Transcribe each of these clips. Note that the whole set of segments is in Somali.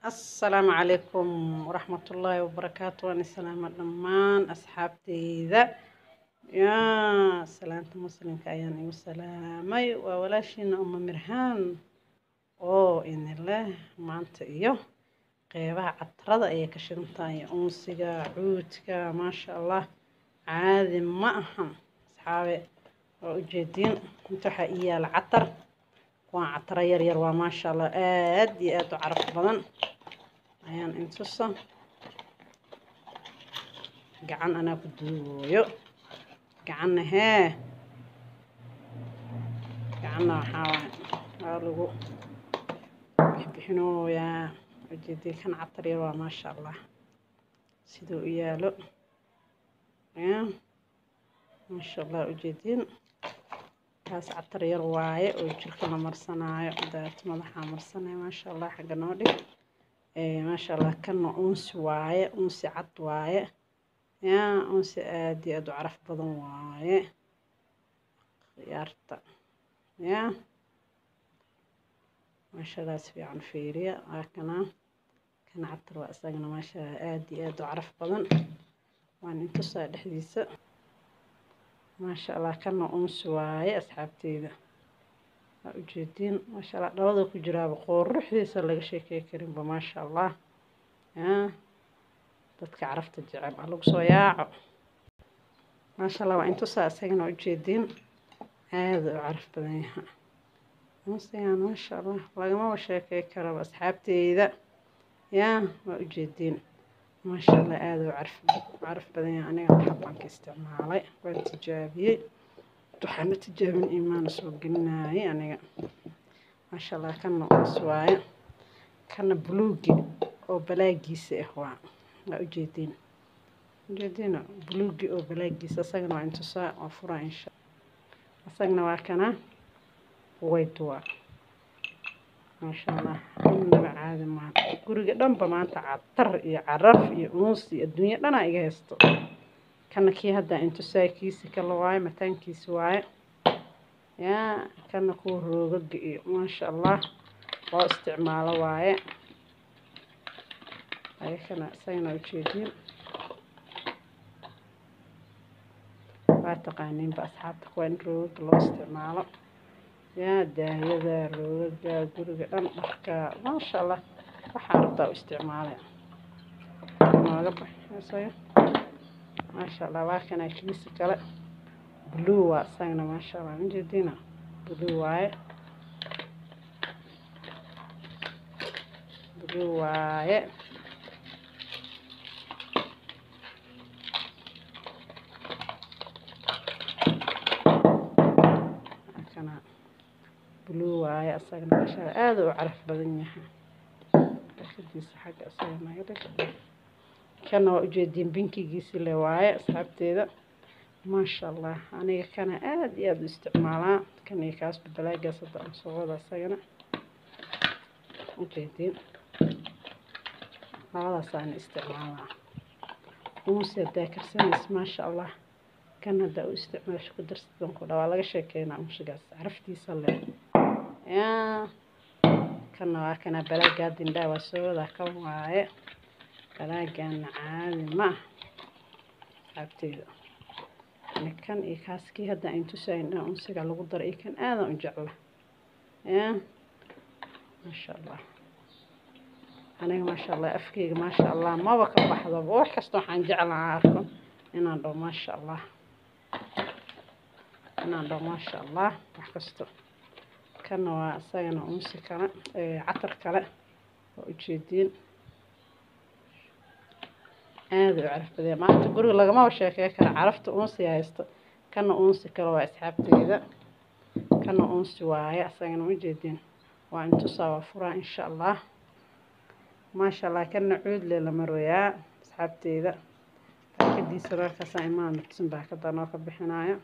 السلام عليكم ورحمة الله وبركاته. أنا سلام دمان أصحابتي ذا يا سلامة مسلم كأياني وسلامي وولاشين أم مرهان إن الله ما أنت إيوه قيبها عطرة أي كشنطاي أنسجا عودك ما شاء الله عادي ما أهم أصحابي وجدين أنتو حقيقة العطر وعطر ير وما شاء الله آدي عرف بدن ayaan intusa gacan anaa ku duuyo gacanna waxaa waa lagu bixinooyaa ujeedii kan catar yar waa maasha allah siduu u yaalo maasha allah ujeediin kaas catar yar waaye oo jirka la marsanaayo daat madaxa marsanaayo maasha allah xagga noo dhig ما شاء الله كنا أنس واعي أنس عط واعي يا أنس آدي أدو عرف بدن واعي خيارته يا ما شاء الله سفي عن فيريا هكذا كان عطر وأساقنا ما شاء الله آدي أدو عرف بدن وأن انتصى الحديثة ما شاء الله كنا أنس واعي أصحابتي ذا ujeedin ما شاء الله labada ku jiraaba quruxdiisa laga sheekay karin ba ما شاء الله dadka carafta jecel lagu soo yaaco ما شاء الله waa inta saasayna ujeedin aad u caraf badan yahay ما شاء الله lagama sheekay karo asxaabteyda waa ujeedin ما شاء الله aad u caraf badan yahay aniga waxaan ka isticmaalay waan tijaabiyay waxaan tijaabin iimaan soo gelinaayay aniga ما شاء الله كان سوايا كان بلوغي أو بلاقيسي إخوان لا أجيدين بلوغي أو بلاقيسي أصغنا وعنتو ساعة وفرا إن شاء أصغنا واكنا ويدوا ما شاء الله إنما عادي ما قرق دنبا ما أنت عطر يعرف يعنوسي الدنيا لنا إيجاستو كان كي هدا انتو ساعة كيسي كالواي متان كيسي واي يا كان كور روغ ما شاء الله waa isticmaalo waaye ayakana sayna u jeedin waa taqaaniin ba asxaabta kuwan roog loo isticmaalo yaa daayada rooga guriga dhan dharka ma sha Allah waxaan rabtaa u isticmaalay nooga baxayso ما شاء الله واكنا كيس كلا بلو واسعنا ما شاء الله من جدينا بلو واي كنا بلو واي أصلا ما شاء الله هذا وعرف بدنيها أخذ حاجة أصلا ما يدرك كانوا جدين بنكي جيسي لواي أصحابتي ذا ما شاء الله أنا كان آد استعمالها كان يكاس بدلاقة صدق صوغة صينة جدين هذا صان استعمالها وموسى ذاكر سنة ما شاء الله كان هذا استعمال شو درست بنقول ولا شيء كنا مش قاس عرفتي صلي يا كان بلاقة دين دا وسوى كم واي بلاقة عالي ما عبتي كان إيكاسكي هذا أنتو ساينا أنسق على قدر إيكان هذا أنجعله ما شاء الله أنا ما شاء الله أفكي ما شاء الله ما بقى بحضر بوح كستو حنجعل عاركم إن عنده ما شاء الله إن عنده ما شاء الله وحكستو كانوا ساينا أنسق عطر كلا وجدين aad u caraf badan maanta guriga lagama sheekay kara carafta uunsi haysto kana uunsi kala waa asxaabteyda kana uunsi waaye asagana ma jeedin waa intu soo furaa insha Allah ma sha Allah kana cuud la maraya asxaabteyda kadiisa marka saamaan midsan baa ka danoo ka bixinaayo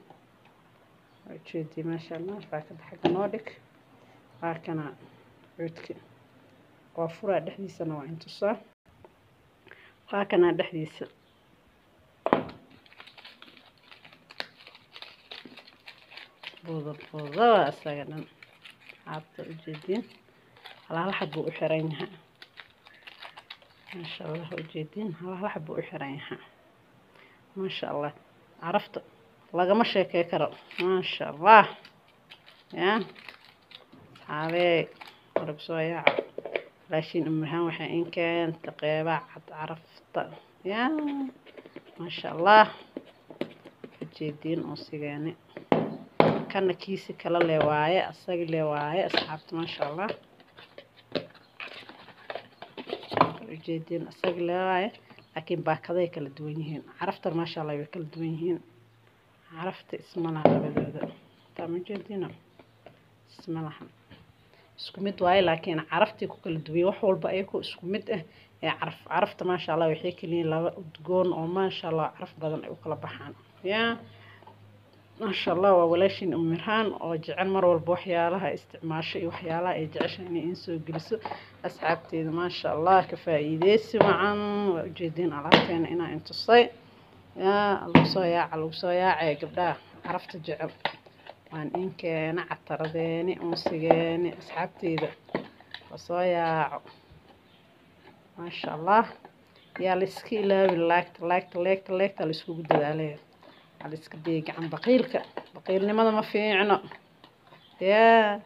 jeedin ma sha Allah baa ka xaq noo dhig waa kana cuudki waa furaa dhexdiisana waa intu soo فاكنا دحديس بوضة أساقنا عابت الجدين على الحب وحرينها ما شاء الله وجدين هلا حبوا إحرانها ما شاء الله عرفت لقى مشي كيكرو ما شاء الله يا عليك رب سويا لاشين أمها وحين إن كان تقيبع عرفت يا ما شاء الله جدين أوسيجاني كان كيسي كلا لواية أصاق لواية أصحابت ما شاء الله جدين أصاق لواية لكن باكذا كلا دوينهين عرفت ما شاء الله كلا دوينهين عرفت اسمنا بدو تمام جدينا اسمنا isku mid waaye laakiin caraftii ku kala duway wax walba ay ku isku mid ah ee carafta ma sha Allah waxay kaliin laba udgoon oo ma sha Allah caraf badan ay u kala baxaan ya ma sha Allah waa walaashin umirhan oo jecel mar walba waxyaalaha isticmaasho iyo waxyaalaha ay jeceshahay in soo geliso asxaabteeda ma sha Allah ka faa'iideysi wacan waa ujeedin alaabteena ina intusay ya lagu soo yaacay gabdhaha carafta jecel waan in keena cataradeeni unsigeeni asxaabteeda wasooyaaco ما شاء الله يا لسكي لاكت la isku dadaalay على اسك ديق عن بقيلنimada ma fiicno يا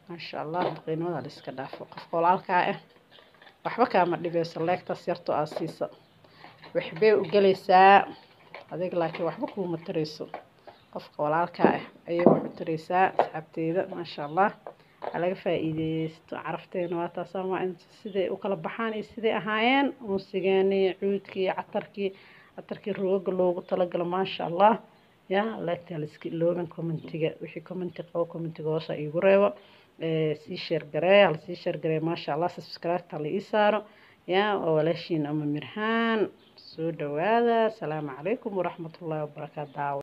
ما شاء الله بقيلnimada la iska dhaafo qof walaalka ah waxba kaama dhibeyso laagtaas yarto aasiisa waxbay u galaysaa adeeg laakiin waxba kuma tarayso qofka walaalka ah ayay wax u taraysaa asxaabteeda ma sha Allah laga faa'iideysto carafteena waa taas ama inta sidee u kala baxaan iyo sidee ahaayeen unsigeeni cuudkii catarkii rooga loogu talagalay ma sha Allah ya laagta la iska ilooban commentiga wixii commenti qabo commentiga hoos igu reebo si share garee ma sha Allah subscribe ta la ii saaro ya walaashin ama mirhaan soo dhawaada assalaamu calaykum waraxmatullaahi wabarakaatuh